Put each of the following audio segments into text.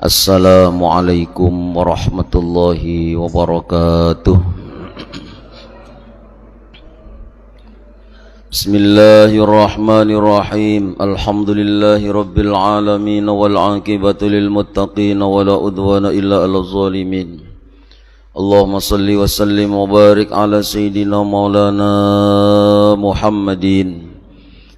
Assalamualaikum warahmatullahi wabarakatuh. Bismillahirrahmanirrahim. Alhamdulillahi rabbil alamin wal aqibatu lil muttaqin wala udwana illa 'alal zalimin. Allahumma salli wa sallim wa barik ala sayyidina maulana Muhammadin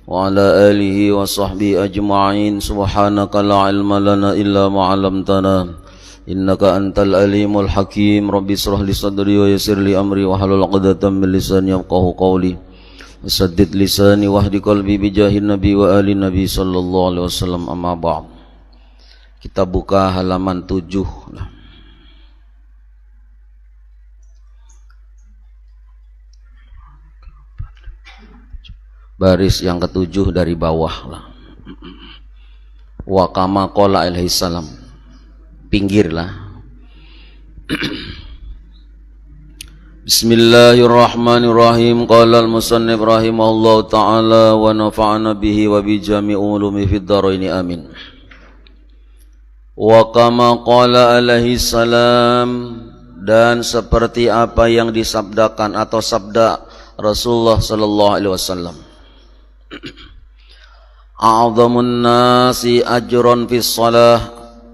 wa ala alihi wa sahbihi ajma'in. Subhanaka la ilma lana illa ma 'allamtana innaka antal alimul hakim. Rabbi shrah li sadri wa yassir li amri wa hlul 'uqdatam min lisani yafqahu qawli. Saddid lisani wahdi qalbi bijahin nabi wa ali nabi sallallahu alaihi wasallam. Amma ba'd. Kita buka halaman 7. Baris yang ke-7 dari bawah lah. Wa kama qala alaihi salam. Pinggir lah. Bismillahirrahmanirrahim. Qala al-musannif rahimahullahu ta'ala wa nafa'ana bihi wa bi jami' ulumi fid dharain amin. Wa kama qala alaihi salam, dan seperti apa yang disabdakan atau sabda Rasulullah sallallahu alaihi wasallam. A'dhamun nasi ajran fis shalah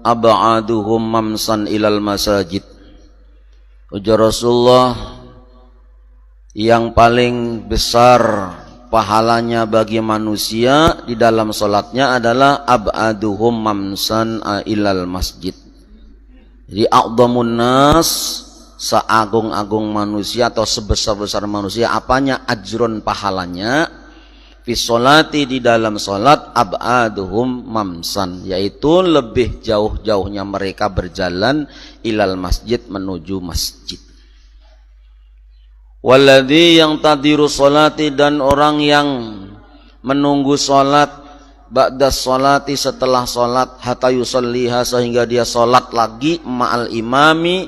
ab'aduhum mamsan ilal masajid. Ujar Rasulullah, yang paling besar pahalanya bagi manusia di dalam salatnya adalah ab'aduhum mamsan ilal masjid. Jadi a'dhamun nas, seagung-agung manusia atau sebesar-besar manusia, apanya? Ajron, pahalanya. Fi sholati, di dalam sholat, ab'aduhum mamsan, yaitu lebih jauh-jauhnya mereka berjalan ilal masjid, menuju masjid. Walladzi yang tadiru sholati, dan orang yang menunggu sholat, ba'da sholati, setelah sholat, hatta yusalliha, sehingga dia sholat lagi, ma'al imami,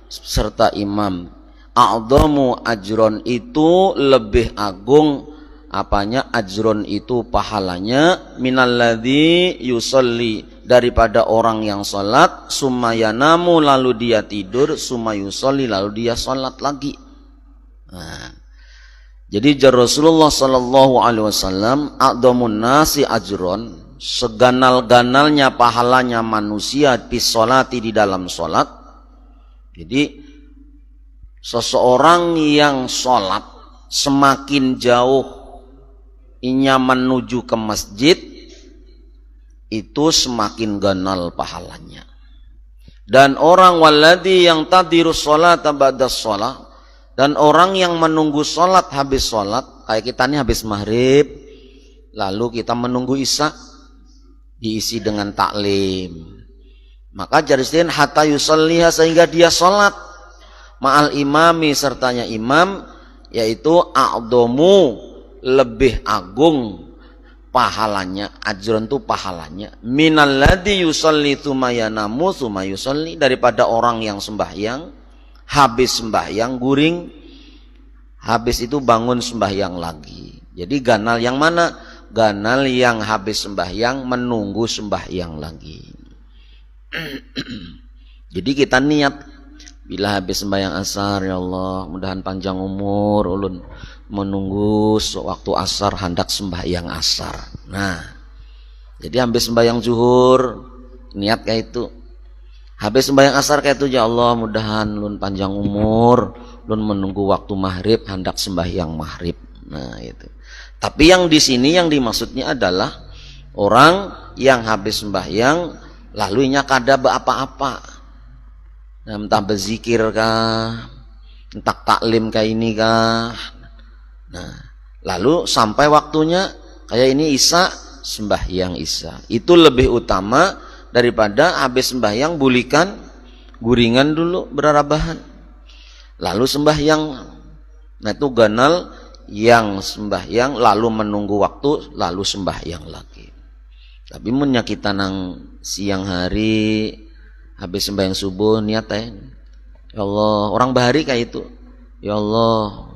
serta imam. A'dhamu ajron, itu lebih agung apanya? Ajron, itu pahalanya, minalladzi yusalli, daripada orang yang salat, summa yanamu, lalu dia tidur, summa yusalli, lalu dia salat lagi. Nah, jadi Rasulullah sallallahu alaihi wasallam, a'dhamun nasi ajron, seganal-ganalnya pahalanya manusia bis sholati, di dalam salat. Jadi seseorang yang salat semakin jauh inya menuju ke masjid, itu semakin ganal pahalanya. Dan orang walladzi yang tadiru sholata ba'da sholat, dan orang yang menunggu sholat habis sholat, kayak kita nih habis maghrib, lalu kita menunggu isya, diisi dengan taklim, maka jarisin hatta yusalliha, sehingga dia sholat ma'al imami, sertanya imam, yaitu a'dhamu, lebih agung pahalanya, ajron itu pahalanya, minalladzi yusalli tsumma yanamu tsumma yusalli, daripada orang yang sembahyang, habis sembahyang guring, habis itu bangun sembahyang lagi. Jadi ganal yang mana? Ganal yang habis sembahyang menunggu sembahyang lagi. Jadi kita niat, bila habis sembahyang asar, ya Allah mudahan panjang umur ulun, menunggu waktu asar hendak sembahyang asar. Nah, jadi habis sembahyang zuhur niat kayak itu, habis sembahyang asar kayak itu, ya Allah mudahan ulun panjang umur, ulun menunggu waktu maghrib hendak sembahyang maghrib. Nah itu. Tapi yang di sini yang dimaksudnya adalah orang yang habis sembahyang lalu nya kada apa-apa, nah, entah berzikir kah, entah taklim kayak ini kah. Nah, lalu sampai waktunya kayak ini isya, sembahyang isya, itu lebih utama daripada habis sembahyang bulikan guringan dulu berarabahan lalu sembahyang. Nah itu ganal yang sembahyang lalu menunggu waktu lalu sembahyang lagi. Tapi munnya kita nang siang hari habis sembahyang subuh niat ya Allah, orang bahari kayak itu, ya Allah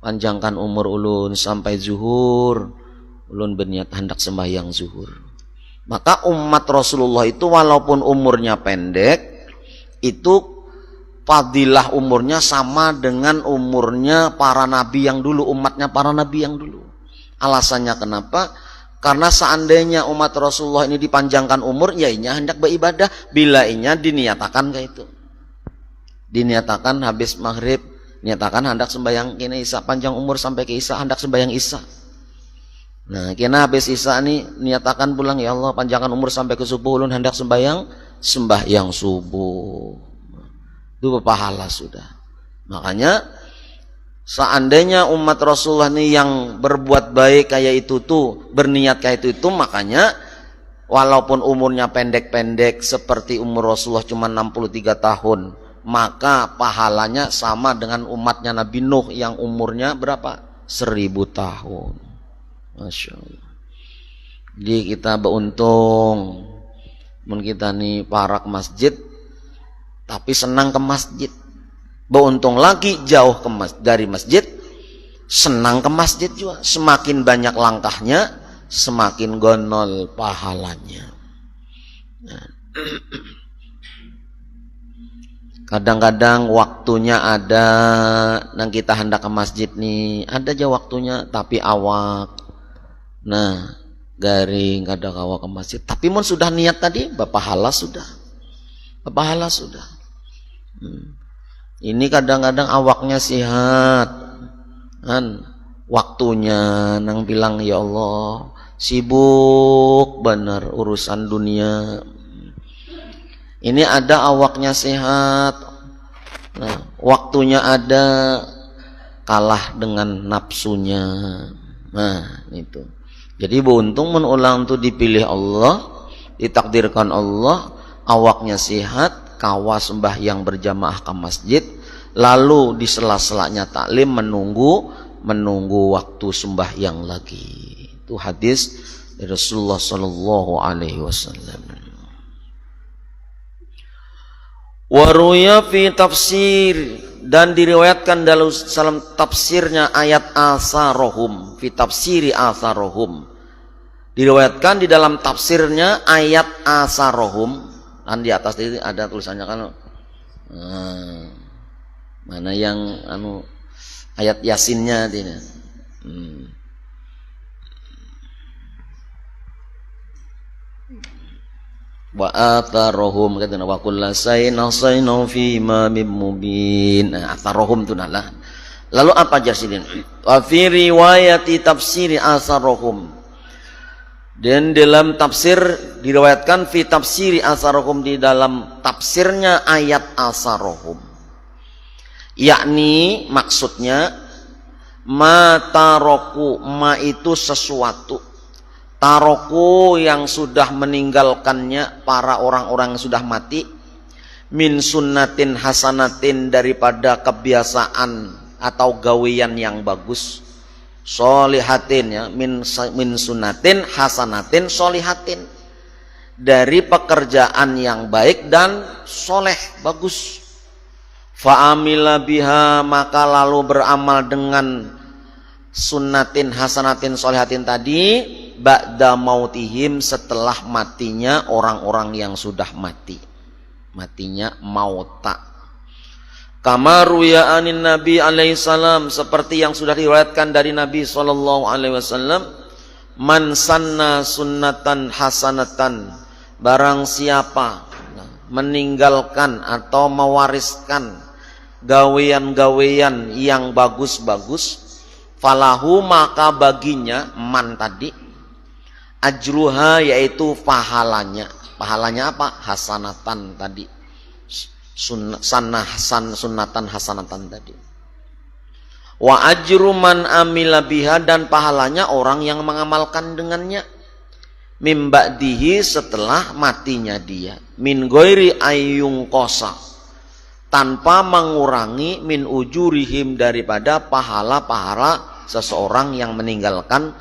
panjangkan umur ulun sampai zuhur, ulun berniat hendak sembahyang zuhur. Maka umat Rasulullah itu walaupun umurnya pendek, itu fadilah umurnya sama dengan umurnya para nabi yang dulu, umatnya para nabi yang dulu. Alasannya kenapa? Karena seandainya umat Rasulullah ini dipanjangkan umur, ya inya hendak beribadah, bila inya diniatakan kayak itu. Diniatakan habis maghrib, niatakan hendak sembahyang kena isya, panjang umur sampai ke isya, hendak sembahyang isya. Nah, kena habis isya nih niatakan pulang, ya Allah panjangkan umur sampai ke subuh, ulun hendak sembahyang subuh. Itu berpahala sudah. Makanya seandainya umat Rasulullah ini yang berbuat baik kayak itu tuh, berniat kayak itu, makanya walaupun umurnya pendek-pendek seperti umur Rasulullah cuma 63 tahun, maka pahalanya sama dengan umatnya Nabi Nuh yang umurnya berapa? 1000 tahun. Masya Allah. Jadi kita beruntung, mun kita nih parak masjid, tapi senang ke masjid. Beruntung lagi jauh dari masjid, senang ke masjid juga. Semakin banyak langkahnya, semakin gonol pahalanya. Nah. Kadang-kadang waktunya ada, nang kita hendak ke masjid nih, ada aja waktunya, tapi awak. Nah, garing kada kawa ke masjid. Tapi mun sudah niat tadi, berpahala sudah. Berpahala sudah. Ini kadang-kadang awaknya sihat, kan? Waktunya nang bilang ya Allah sibuk benar urusan dunia. Ini ada awaknya sehat, nah waktunya ada, kalah dengan nafsunya. Nah itu. Jadi beruntung menulang itu dipilih Allah, ditakdirkan Allah, awaknya sehat, kawa sembahyang berjamaah ke masjid, lalu di sela-selanya taklim menunggu waktu sembahyang lagi. Itu hadis dari Rasulullah Sallallahu Alaihi Wasallam. Waruya fi tafsir, dan diriwayatkan dalam tafsirnya ayat asarohum, fi tafsiri asarohum, diriwayatkan di dalam tafsirnya ayat asarohum. Dan di atas itu ada tulisannya kan, mana yang ayat yasinnya ini. Wa atharohum katana wa kullasayna sayna fi imamin mubin. Nah, atharohum itu nalah. Lalu apa jasidin? Wa fi riwayati tafsiri atharohum. Dan dalam tafsir diriwayatkan fi tafsiri atharohum, di dalam tafsirnya ayat atharohum. Yakni maksudnya ma taroku, ma itu sesuatu, taroku yang sudah meninggalkannya para orang-orang yang sudah mati, min sunnatin hasanatin, daripada kebiasaan atau gawean yang bagus, solihatin ya, min sunnatin hasanatin solihatin, dari pekerjaan yang baik dan soleh bagus. Fa'amila biha, maka lalu beramal dengan sunnatin hasanatin solihatin tadi, ba'da mautihim, setelah matinya orang-orang yang sudah mati, matinya mauta. Kama ruya anin Nabi alaihi salam, seperti yang sudah diriwayatkan dari Nabi sallallahu alaihi wasallam, man sanna sunnatan hasanatan, barang siapa meninggalkan atau mewariskan gawean-gawean yang bagus-bagus, falahu, maka baginya, man tadi, ajruha, yaitu pahalanya. Pahalanya apa? Hasanatan tadi, sunnatan hasanatan tadi. Wa ajru man amila biha, dan pahalanya orang yang mengamalkan dengannya, mim ba'dihi, setelah matinya dia, min ghairi ayyung qosa, tanpa mengurangi, min ujurihim, daripada pahala-pahala seseorang yang meninggalkan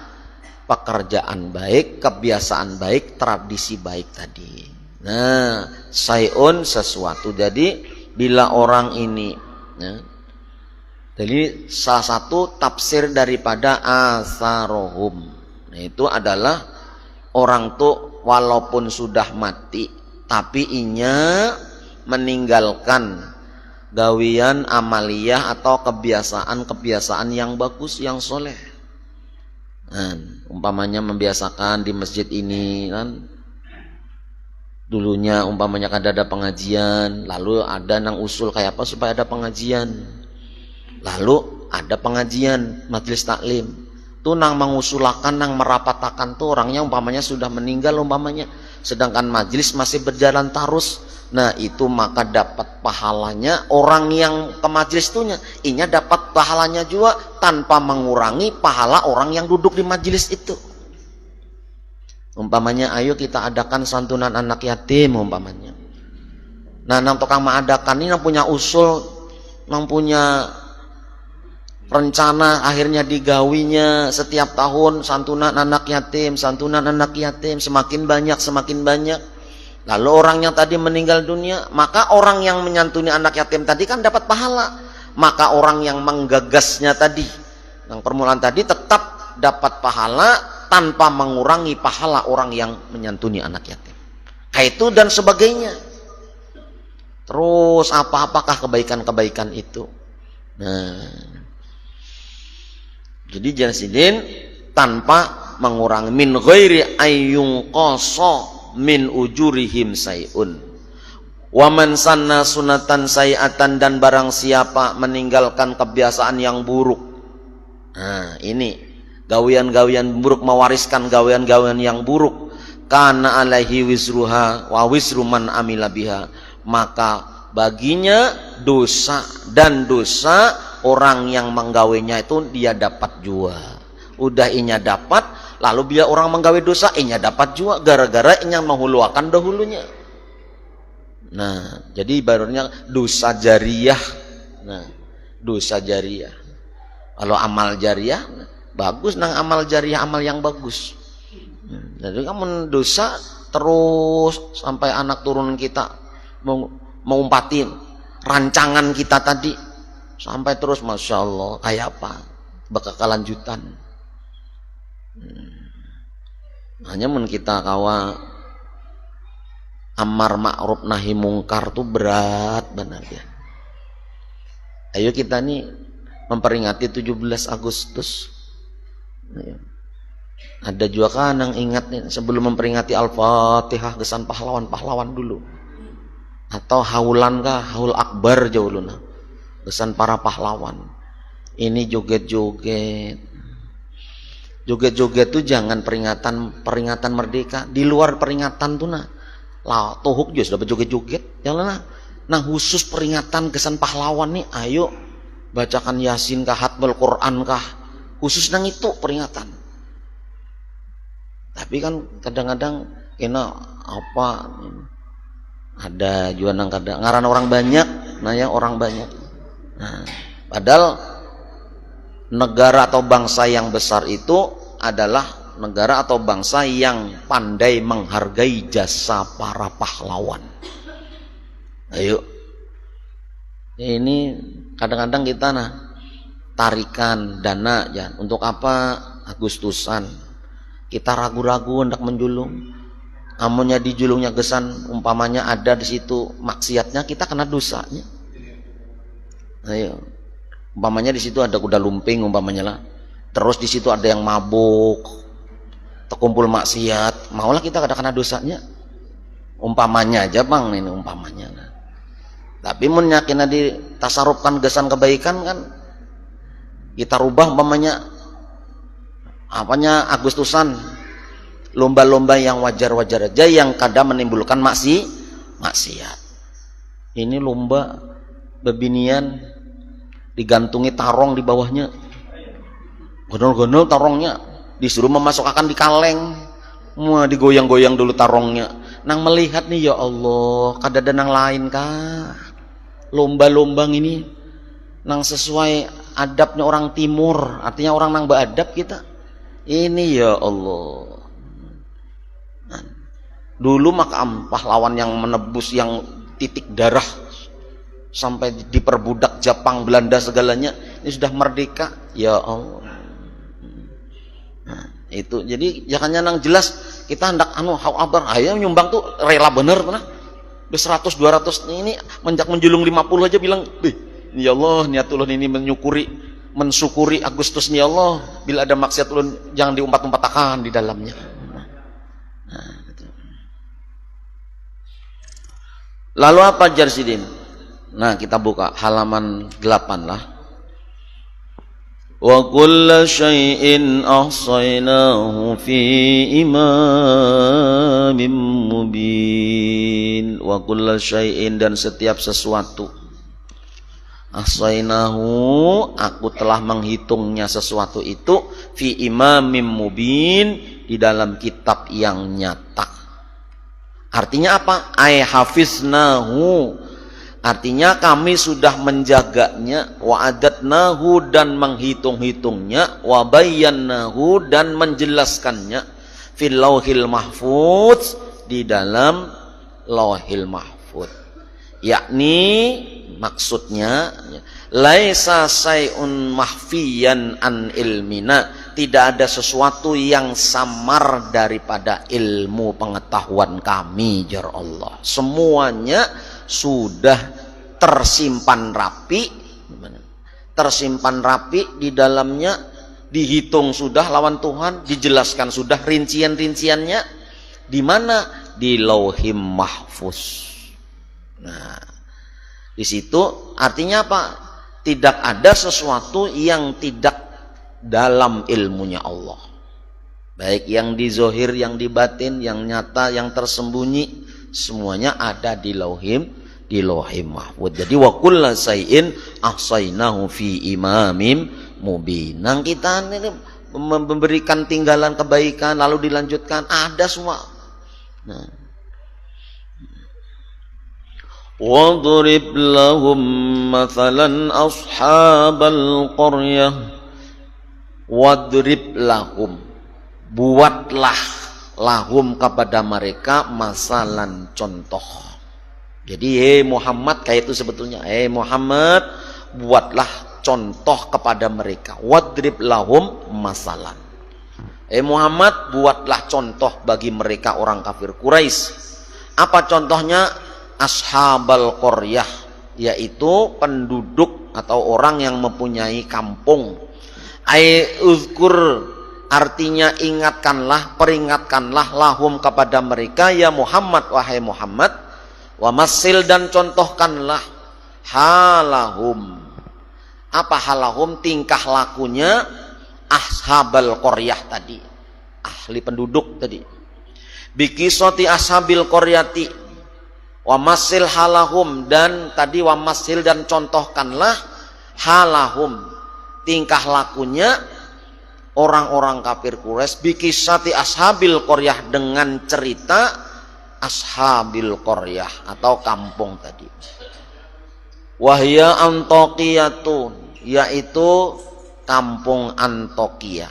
pekerjaan baik, kebiasaan baik, tradisi baik tadi. Nah, sayun, sesuatu. Jadi bila orang ini ya, jadi salah satu tafsir daripada asarohum, nah itu adalah orang tuh walaupun sudah mati tapi inya meninggalkan gawian amaliyah atau kebiasaan yang bagus, yang soleh. Umpamanya membiasakan di masjid ini kan, dulunya umpamanya ada pengajian, lalu ada nang usul kayak apa supaya ada pengajian, lalu ada pengajian majelis taklim tuh nang mengusulakan, nang merapatakan tuh orangnya umpamanya sudah meninggal umpamanya, sedangkan majelis masih berjalan terus. Nah itu maka dapat pahalanya orang yang ke majelis tuhnya, inya dapat pahalanya juga tanpa mengurangi pahala orang yang duduk di majelis itu. Umpamanya ayo kita adakan santunan anak yatim umpamanya. Nah nang tukang mengadakan ini nang punya usul, nang punya rencana, akhirnya digawinya setiap tahun santunan anak yatim, semakin banyak. Lalu orang yang tadi meninggal dunia, maka orang yang menyantuni anak yatim tadi kan dapat pahala. Maka orang yang menggagasnya tadi, yang permulaan tadi tetap dapat pahala tanpa mengurangi pahala orang yang menyantuni anak yatim. Kayak itu dan sebagainya. Terus apakah kebaikan-kebaikan itu? Nah, jadi jangan tanpa mengurangi, min ghairi ayyun qasa min ujurihim sayun. Wa man sanna sunatan sayiatan, dan barang siapa meninggalkan kebiasaan yang buruk. Nah, ini gawian-gawian buruk, mewariskan gawian-gawian yang buruk, kana alaihi wisruha wa wisru man amila biha, maka baginya dosa dan dosa orang yang menggawainya itu dia dapat juga. Udah inya dapat, lalu bila orang menggawe dosa inya dapat juga gara-gara inya menghuluakan dahulunya. Nah, jadi barunya dosa jariah. Nah, dosa jariah. Kalau amal jariah bagus, nang amal jariah amal yang bagus. Jadi kamu dosa terus sampai anak turunan kita mengumpatin rancangan kita tadi sampai terus, masya Allah, kayak apa bakal kelanjutan. Hanya mun kita kawa amar ma'ruf nahi mungkar tuh berat benar ya. Ayo kita nih memperingati 17 Agustus. Ada juga kan yang ingat nih sebelum memperingati Al-Fatihah gesan pahlawan-pahlawan dulu. Atau haulan kah, haul akbar jauh luna. Gesan para pahlawan. Ini joget-joget. Joget-joget tuh jangan peringatan merdeka, di luar peringatan tuh nah. Lah tuhuk juga sudah joget-joget, jangan nah khusus peringatan kesan pahlawan nih, ayo bacakan Yasin kah, Hatmul Quran kah, khusus nang itu peringatan. Tapi kan kadang-kadang kena apa ada juga nang kadang ngaran orang banyak, nanya orang banyak. Nah, padahal negara atau bangsa yang besar itu adalah negara atau bangsa yang pandai menghargai jasa para pahlawan. Ayo, ini kadang-kadang kita tarikan dana ya untuk apa Agustusan, kita ragu-ragu hendak menjulung. Amunnya dijulungnya gesan, umpamanya ada di situ maksiatnya, kita kena dosanya. Ayo. Umpamanya di situ ada kuda lumping umpamanya lah. Terus di situ ada yang mabuk, terkumpul maksiat, maulah kita kena dosanya. Umpamanya aja bang, ini umpamanya. Tapi mun yakin di tasarufkan gesan kebaikan kan, kita rubah umpamanya apanya Agustusan, lomba-lomba yang wajar-wajar aja yang kadang menimbulkan maksiat. Ini lomba bebinian digantungi tarong di bawahnya, gondol-gondol tarongnya, disuruh memasukkan di kaleng, mau digoyang-goyang dulu tarongnya. Nang melihat nih, ya Allah, kadada nang lain kah lomba-lomba ini nang sesuai adabnya orang timur, artinya orang nang beradab kita ini, ya Allah. Nah, dulu makam pahlawan yang menebus, yang titik darah sampai diperbudak Jepang, Belanda segalanya, ini sudah merdeka, ya Allah. Nah, itu jadi jangan nang jelas kita hendak habar, ayo nyumbang tuh rela bener pernah. 100 200 ini menjulung 50 aja bilang, ya Allah niat ulun ini mensyukuri Agustus nih Allah, bila ada maksiat ulun jangan diumpat-umpatakan di dalamnya. Nah, gitu. Lalu apa Jarsidin? Nah, kita buka halaman 8 lah. Wa kullu syai'in ahsaynahu fi imamin mubin. Wa kullu syai'in, dan setiap sesuatu, ahsaynahu, aku telah menghitungnya sesuatu itu, fi imamin mubin, di dalam kitab yang nyata. Artinya apa? Ai hafiznahu, artinya kami sudah menjaganya, wa adatnahu, dan menghitung-hitungnya, wa bayyannahu, dan menjelaskannya, fil lauhil mahfuz, di dalam lauhil mahfuz. Yakni maksudnya laisa sayun mahfiyan an ilmina, tidak ada sesuatu yang samar daripada ilmu pengetahuan kami ya Allah. Semuanya sudah tersimpan rapi, di dalamnya, dihitung sudah lawan Tuhan, dijelaskan sudah rincian-rinciannya. Di mana? Di Lauhim Mahfuz. Nah, di situ artinya apa? Tidak ada sesuatu yang tidak dalam ilmunya Allah. Baik yang di zohir, yang di batin, yang nyata, yang tersembunyi, semuanya ada di Lauhim Mahfuz. Jadi wa kullu syai'in ahsaynahu fi imamin mubin. Nang kita ini memberikan tinggalan kebaikan lalu dilanjutkan, ada semua. Nah, wadrib lahum mathalan ashabal qaryah. Wadrib lahum, buatlah lahum kepada mereka masalan contoh. Jadi Muhammad kayak itu sebetulnya. Muhammad, buatlah contoh kepada mereka. Wadrib lahum masalan. Muhammad, buatlah contoh bagi mereka orang kafir Quraisy. Apa contohnya? Ashabal qaryah, yaitu penduduk atau orang yang mempunyai kampung. Uzkur, artinya ingatkanlah, peringatkanlah, lahum kepada mereka, ya Muhammad, wahai Muhammad, wa masil, dan contohkanlah, halahum. Apa halahum? Tingkah lakunya ashabal qaryah tadi, ahli penduduk tadi. Bikisoti ashabil qaryati, wa masil halahum, dan tadi wa masil, dan contohkanlah halahum, tingkah lakunya orang-orang kafir Quraisy, bikisati ashabil qaryah, dengan cerita ashabil qaryah atau kampung tadi. Wahya Antokiyatun, yaitu kampung Antokia.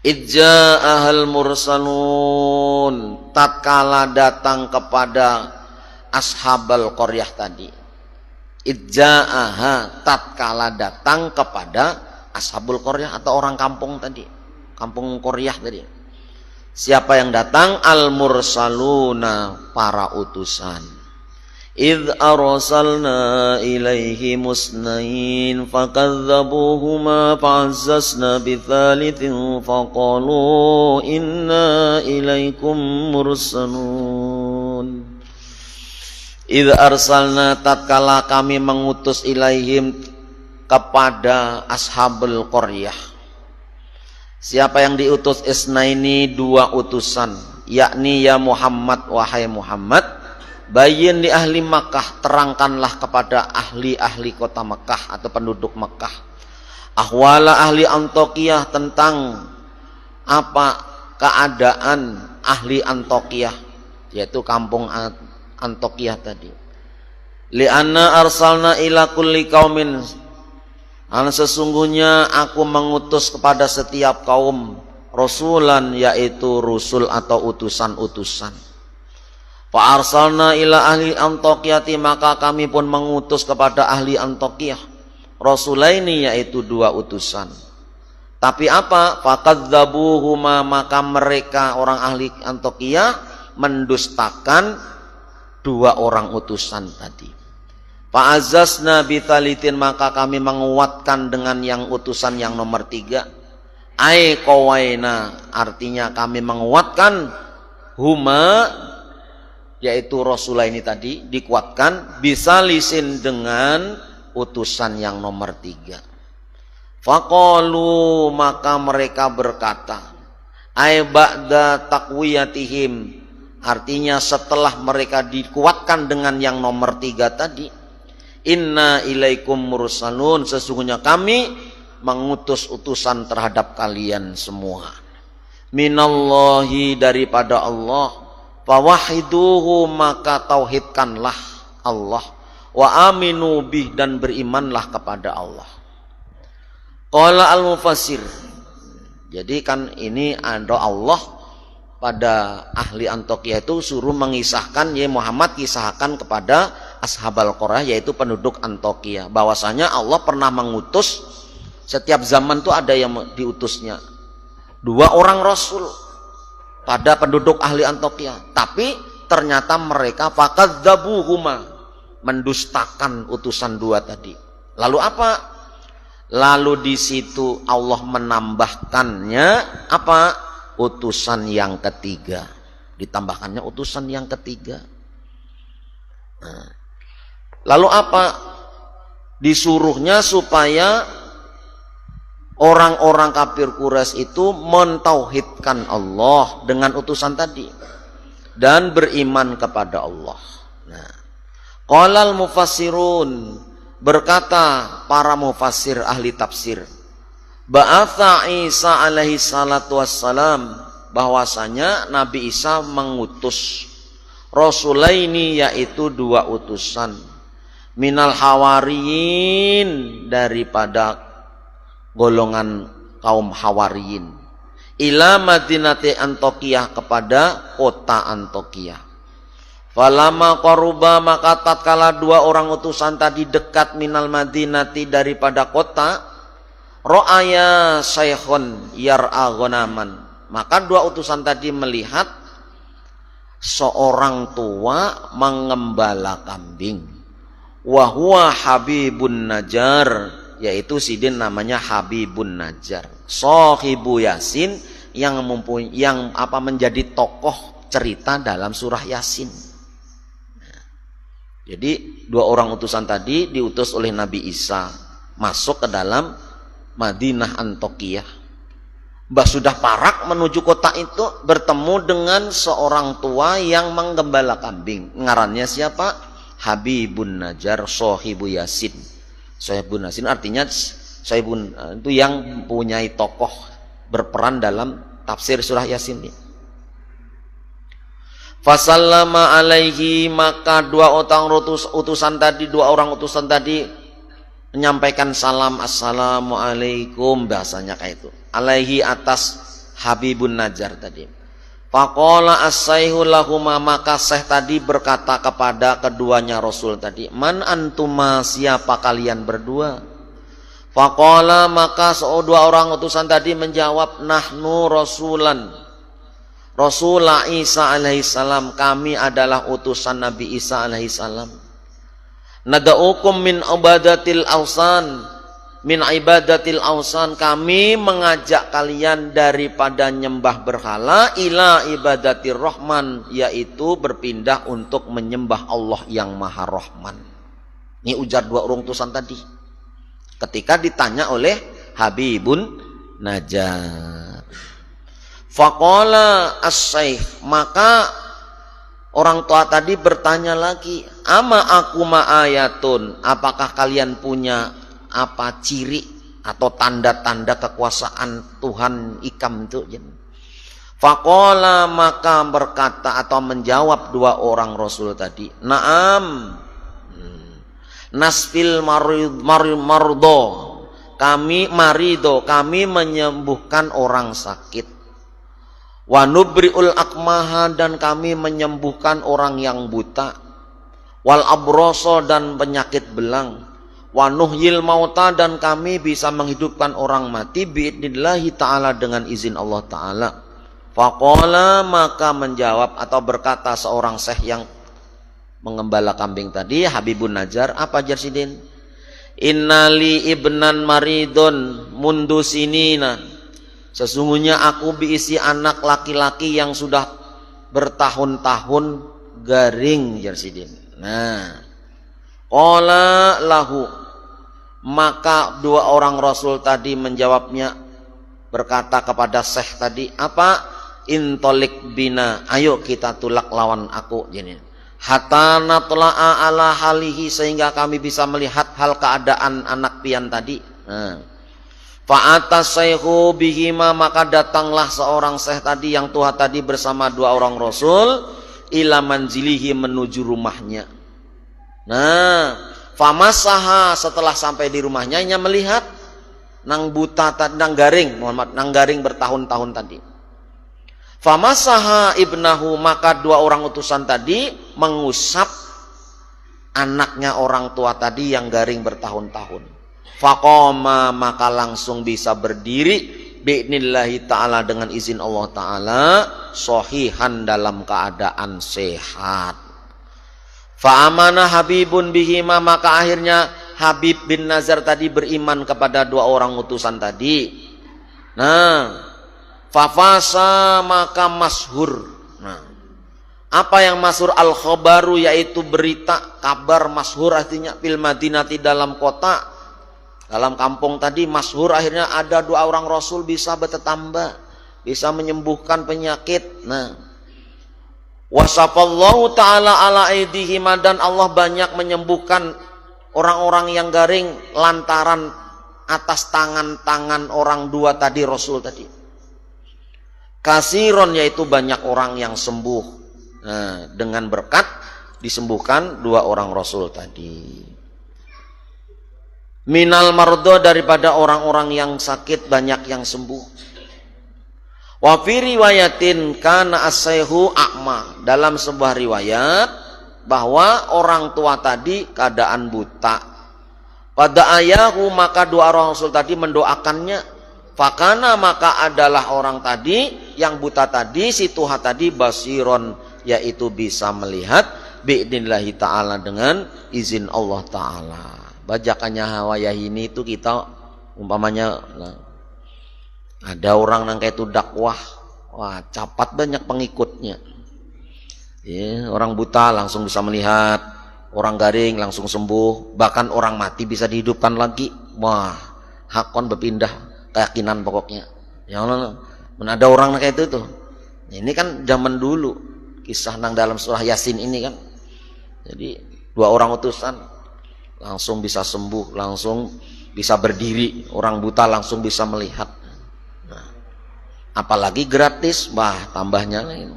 Idza'ahal mursalun, tatkala datang kepada ashabal qaryah tadi. Idza'aha, tatkala datang kepada ashabul qaryah atau orang kampung tadi, kampung qaryah tadi. Siapa yang datang? Al mursaluna, para utusan. Idh arsalna ilaihi musnain fakadzabuhuma fa'azzazna bitsalitsin faqalu inna ilaikum mursalun. Idh arsalna, tatkala kami mengutus ilaihim, kepada ashabul qaryah. Siapa yang diutus? Isnaini, dua utusan, yakni ya Muhammad, wahai Muhammad, bayin di ahli Makkah, terangkanlah kepada ahli-ahli kota Makkah atau penduduk Makkah, ahwala ahli Antokiyah, tentang apa keadaan ahli Antokiyah, yaitu kampung Antokiyah tadi. Li'anna arsalna ila kulli qaumin, karena sesungguhnya aku mengutus kepada setiap kaum rasulan, yaitu rusul atau utusan-utusan. Fa arsalna ila ahli Antokiyati, maka kami pun mengutus kepada ahli Antokiyah rasulaini, yaitu dua utusan. Tapi apa? Fakadzabuhuma, maka mereka orang ahli Antiokhia mendustakan dua orang utusan tadi. Fa'azzazna bitsalitin, maka kami menguatkan dengan yang utusan yang nomor 3. Ai qawaina, artinya kami menguatkan huma, yaitu Rasulullah ini tadi dikuatkan bisa lisin dengan utusan yang nomor 3. Faqalu, maka mereka berkata, ai ba'da taqwiyatihim, artinya setelah mereka dikuatkan dengan yang nomor 3 tadi, inna ilaikum mursalun, sesungguhnya kami mengutus utusan terhadap kalian semua, minallahi, daripada Allah, fawahiduhu, maka tauhidkanlah Allah, wa aminu bih, dan berimanlah kepada Allah. Qala al-mufassir, jadi kan ini ada Allah pada ahli Antiokhia itu suruh mengisahkan, ya Muhammad kisahkan kepada ashabal Qorah, yaitu penduduk Antiokhia, bahwasanya Allah pernah mengutus, setiap zaman tuh ada yang diutusnya 2 orang rasul pada penduduk ahli Antiokhia, tapi ternyata mereka fakadzabuhuma, mendustakan utusan 2 tadi. Lalu apa? Lalu di situ Allah menambahkannya apa? Utusan yang ketiga, ditambahkannya utusan yang ketiga. Nah, lalu apa? Disuruhnya supaya orang-orang kafir Quraisy itu mentauhidkan Allah dengan utusan tadi dan beriman kepada Allah. Nah, qalal mufassirun, berkata para mufassir ahli tafsir, ba'atha Isa alaihi salatu wassalam, bahwasanya Nabi Isa mengutus Rasulaini, yaitu 2 utusan, minal hawariyin, daripada golongan kaum Hawariyin, ila madinati Antiokhia, kepada kota Antiokhia. Falama qaruba, maka tatkala 2 orang utusan tadi dekat minal madinati, daripada kota, ro'aya saykhun yar'a ghanaman, maka 2 utusan tadi melihat seorang tua mengembala kambing, wa huwa Habibun Najjar, yaitu sidin namanya Habibun Najjar, sahibu Yasin, yang menjadi tokoh cerita dalam surah Yasin. Jadi 2 orang utusan tadi diutus oleh Nabi Isa masuk ke dalam Madinah Antiokhia. Sudah parak menuju kota itu, bertemu dengan seorang tua yang menggembala kambing. Ngarannya siapa? Habibun Najjar, sahibu Yasin. Sahibun Yasin artinya sahibun itu yang mempunyai tokoh berperan dalam tafsir surah Yasin ini. Fasallama alaihi, maka 2 orang utusan tadi menyampaikan salam, assalamualaikum, bahasanya kayak itu, alaihi, atas Habibun Najjar tadi. Faqala as-sayhu lahuma, maka syekh tadi berkata kepada keduanya rasul tadi, man antuma, siapa kalian berdua? Faqala, maka 2 orang utusan tadi menjawab, nahnu rasulan, Rasulullah Isa alaihissalam, kami adalah utusan Nabi Isa alaihissalam. Nada'ukum min ibadatil awsan, kami mengajak kalian daripada nyembah berhala ila ibadatir rahman, yaitu berpindah untuk menyembah Allah yang maha rahman. Ini ujar 2 orang utusan tadi ketika ditanya oleh Habibun Najjar. Faqala as-saykh, maka orang tua tadi bertanya lagi, ama aku ma'ayatun, apakah kalian punya apa ciri atau tanda-tanda kekuasaan Tuhan ikam itu? Faqala, maka berkata atau menjawab 2 orang rasul tadi, naam, nasfil mardo, kami menyembuhkan orang sakit, wa nubri'ul akmaha, dan kami menyembuhkan orang yang buta, wal abroso, dan penyakit belang, wa nuhyil mauta, dan kami bisa menghidupkan orang mati biidnillahi ta'ala, dengan izin Allah ta'ala. Faqala, maka menjawab atau berkata seorang syekh yang mengembala kambing tadi, Habibun Najjar, apa Jarsidin? Innali ibnan maridun mundu sinina, sesungguhnya aku diisi anak laki-laki yang sudah bertahun-tahun garing, Jarsidin. Nah, qala lahu, maka dua orang Rasul tadi menjawabnya, berkata kepada syekh tadi, apa? Intolik bina, ayo kita tulak lawan aku, jadi hatta natla'a ala halihi, sehingga kami bisa melihat hal keadaan anak pian tadi. Fa'atas syekhu bihima, maka datanglah seorang syekh tadi yang tua tadi bersama dua orang Rasul, ila manzilihi, menuju rumahnya. Nah, famasaha, setelah sampai di rumahnya, ia melihat nang buta, nang garing, nang garing bertahun-tahun tadi. Famasaha ibnahu, maka dua orang utusan tadi mengusap anaknya orang tua tadi yang garing bertahun-tahun. Faqoma, maka langsung bisa berdiri bi'nillahi ta'ala, dengan izin Allah ta'ala, sohihan, dalam keadaan sehat. Fa'amana Habibun bihima, maka akhirnya Habib bin Najjar tadi beriman kepada dua orang utusan tadi. Nah, fafasa, maka masyhur. Nah, apa yang masyhur? Al khobaru, yaitu berita, kabar. Masyhur artinya fil madinati, dalam kota, dalam kampung tadi masyhur. Akhirnya ada dua orang Rasul bisa bertetambah, bisa menyembuhkan penyakit. Nah, wasafallahu ta'ala ala aidihim, dan Allah banyak menyembuhkan orang-orang yang garing lantaran atas tangan-tangan orang dua tadi, Rasul tadi. Kasiron, yaitu banyak orang yang sembuh. Nah, dengan berkat disembuhkan dua orang Rasul tadi. Minal mardo, daripada orang-orang yang sakit banyak yang sembuh. Wa fi riwayatin kana as-sayhu a'ma, dalam sebuah riwayat bahwa orang tua tadi keadaan buta. Pada ayahu, maka dua orang Rasul tadi mendoakannya. Fakana, maka adalah orang tadi yang buta tadi, si tuha tadi, basiron, yaitu bisa melihat bi'idnillahi ta'ala, dengan izin Allah ta'ala. Bajakannya hawayah ini itu kita umpamanya, nah, ada orang yang kayak itu dakwah, wah capat banyak pengikutnya. Ya, orang buta langsung bisa melihat, orang garing langsung sembuh, bahkan orang mati bisa dihidupkan lagi. Wah, hakon berpindah keyakinan pokoknya. Ya Allah, mana ada orang kayak itu tuh. Ini kan zaman dulu, kisah nang dalam surah Yasin ini kan. Jadi dua orang utusan langsung bisa sembuh, langsung bisa berdiri, orang buta langsung bisa melihat. Nah, apalagi gratis, wah tambahnya lain.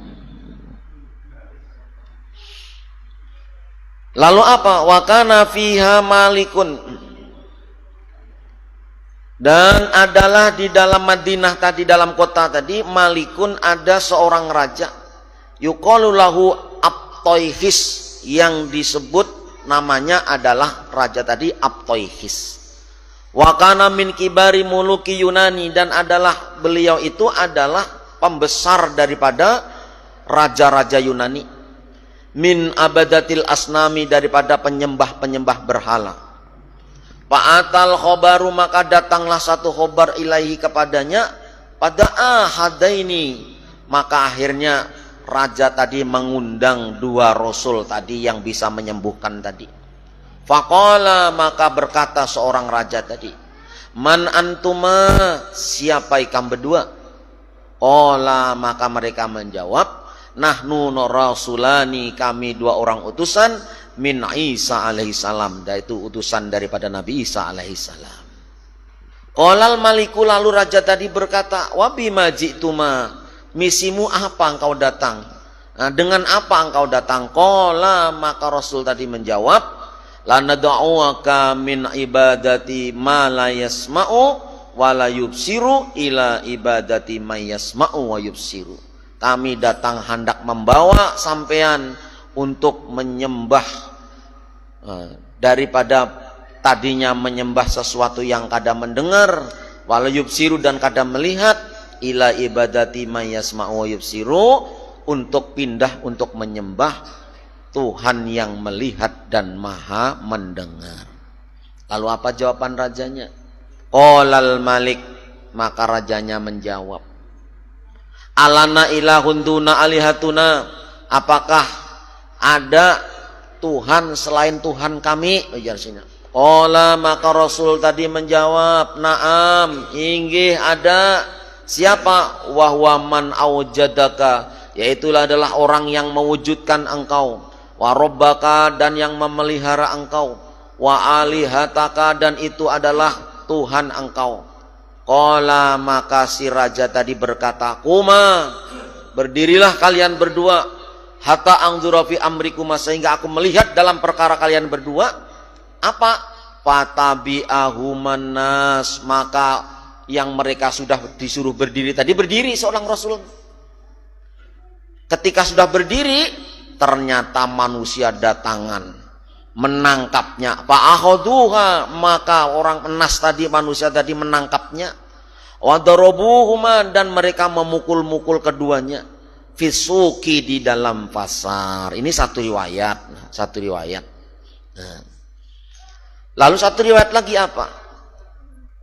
Lalu apa? Wa kana fiha malikun, dan adalah di dalam Madinah tadi, dalam kota tadi, malikun, ada seorang raja, yuqalu lahu Abtoihis, yang disebut namanya adalah raja tadi Abtoihis. Wa kana min kibari muluki Yunani, dan adalah beliau itu adalah pembesar daripada raja-raja Yunani. Min abadatil asnami, daripada penyembah-penyembah berhala. Fa'atal khobaru, maka datanglah satu khobar ilaihi kepadanya, pada ahadaini, maka akhirnya raja tadi mengundang dua Rasul tadi yang bisa menyembuhkan tadi. Faqala, maka berkata seorang raja tadi, man antuma, siapa ikam berdua? Qala, maka mereka menjawab, nahnu rasulani, kami dua orang utusan, min Isa alaihissalam, yaitu utusan daripada Nabi Isa alaihissalam. Qolal maliku, lalu raja tadi berkata, wa bima ji'tuma, misimu apa engkau datang? Nah, dengan apa engkau datang? Qala, maka Rasul tadi menjawab, lanad'uaka min ibadati ma la yasma'u wa la yubsiru ila ibadati ma yasma'u wa yubsiru. Kami datang hendak membawa sampean untuk menyembah daripada tadinya menyembah sesuatu yang kada mendengar, wala yubsiru dan kada melihat, ila ibadati may yasma'u wa yubsiru, untuk pindah untuk menyembah Tuhan yang melihat dan maha mendengar. Lalu apa jawaban rajanya? Qolal malik, maka rajanya menjawab, alana ilahun duna alihatuna, apakah ada Tuhan selain Tuhan kami? Ujar sini. Qala, maka Rasul tadi menjawab, naam, inggih ada. Siapa? Wahwa man aujadaka, yaitulah adalah orang yang mewujudkan engkau, wa rabbaka, dan yang memelihara engkau, wa alihataka, dan itu adalah Tuhan engkau. Qala, maka si raja tadi berkata, kuma, berdirilah kalian berdua, hatta angzura fi amrikuma, sehingga aku melihat dalam perkara kalian berdua. Apa? Fatabi'ahuman nas, maka yang mereka sudah disuruh berdiri tadi berdiri seorang Rasul. Ketika sudah berdiri, ternyata manusia datangan menangkapnya. Fa'akhaduha, maka orang nas tadi, manusia tadi menangkapnya. Wa darabuhuma, dan mereka memukul-mukul keduanya. Fisuki, di dalam pasar. Ini satu riwayat. Nah. Lalu satu riwayat lagi apa?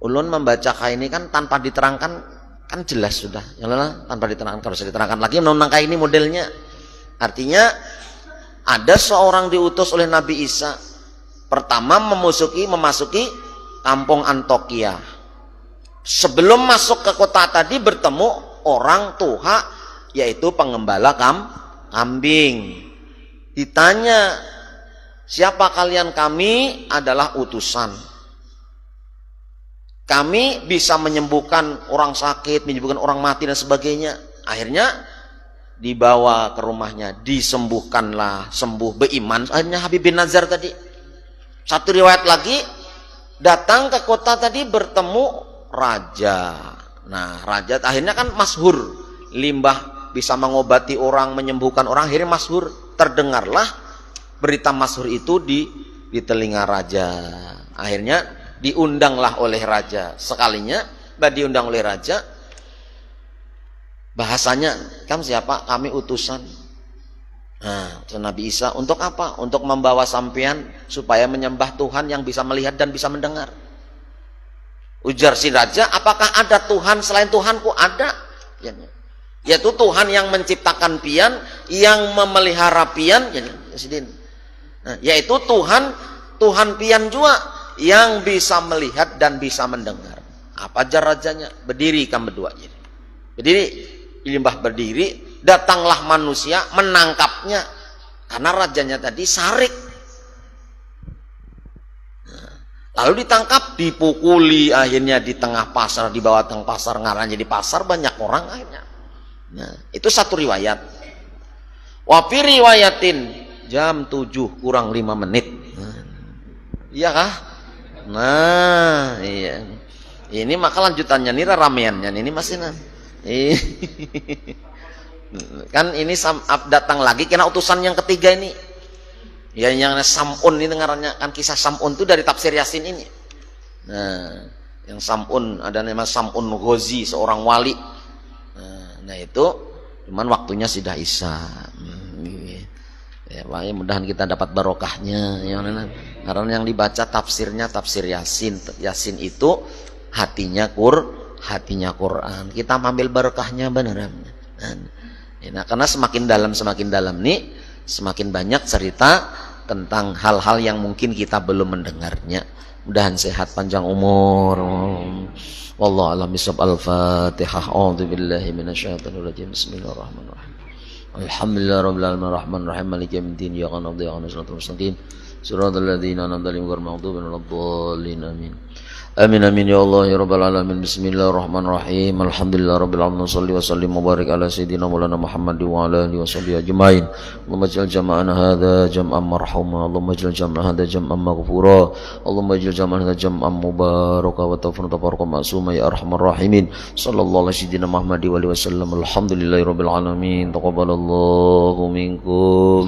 Ulun membaca ini kan tanpa diterangkan, kan jelas sudah. Tanpa diterangkan, kalau bisa diterangkan lagi menangkai ini modelnya. Artinya ada seorang diutus oleh Nabi Isa, pertama memasuki kampung Antokia. Sebelum masuk ke kota tadi bertemu orang Tuha, yaitu pengembala kambing. Ditanya, siapa kalian? Kami adalah utusan. Kami bisa menyembuhkan orang sakit, menyembuhkan orang mati dan sebagainya. Akhirnya dibawa ke rumahnya, disembuhkanlah, sembuh, beriman. Akhirnya Habib bin Nazar tadi. Satu riwayat lagi, datang ke kota tadi bertemu raja. Nah, raja akhirnya kan masyhur, limbah bisa mengobati orang, menyembuhkan orang, akhirnya masyhur. Terdengarlah berita masyhur itu di telinga raja. Akhirnya diundanglah oleh raja. Sekalinya diundang oleh raja, bahasanya, kamu siapa? Kami utusan. Nah, Nabi Isa, untuk apa? Untuk membawa sampean supaya menyembah Tuhan yang bisa melihat dan bisa mendengar. Ujar si raja, apakah ada Tuhan selain Tuhanku? Ada. Yaitu Tuhan yang menciptakan pian, yang memelihara pian, yaitu Tuhan pian juga, yang bisa melihat dan bisa mendengar. Apa ajar rajanya? Berdiri kamu berdua. Berdiri, limbah berdiri, datanglah manusia menangkapnya, karena rajanya tadi sarik. Lalu ditangkap, dipukuli, akhirnya di tengah pasar, di bawah tengah pasar, ngaranya di pasar banyak orang akhirnya. Nah, itu satu riwayat. Wa fi riwayatin, jam 7 kurang 5 menit. Iya kah? Nah, iya. Ini maka lanjutannya nih rameannya ini masih kan ini datang lagi kena utusan yang ketiga ini. Ya, yang Sam'un ini dengarannya kan, kisah Sam'un itu dari tafsir Yasin ini. Nah, yang Sam'un ada nama Sam'un Ghazi, seorang wali. Nah itu cuman waktunya sudah Isya. Ya, mudah-mudahan kita dapat barokahnya. Karena yang dibaca tafsirnya tafsir Yasin. Yasin itu hatinya Quran. Kita ambil barokahnya beneran. Nah, karena semakin dalam nih, semakin banyak cerita tentang hal-hal yang mungkin kita belum mendengarnya. Mudahan sehat panjang umur. Wallahu a'lam bishawab. Al-Fatihah. A'udzu billahi minasyaitonir rajim. Bismillahirrahmanirrahim. Alhamdulillahirabbil alamin arrahmanir rahim maliki yaumiddin iyyaka na'budu wa iyyaka nasta'in ihdinas siratal ladzina an'amta 'alaihim ghairil maghdubi 'alaihim waladdallin amin. Amin amin ya Allah ya rabbal alamin. Bismillahirrahmanirrahim. Alhamdulillahirabbil alamin. Shalli wa sallim wa barik ala sayidina maulana Muhammad wa ala alihi washabihi ajmain. Allahumma ij'al jama'ana hadza jam'an marhuma. Allahumma ij'al jam'ana hadza jam'an maghfura. Allahumma ij'al jam'ana hadza jam'an mubaraka wa tafarraqa ma'suma ya arhamar rahimin. Sallallahu alaihi sayyidina Muhammad wa alihi wasallam. Alhamdulillahirabbil alamin. Taqabbalallahu minkum.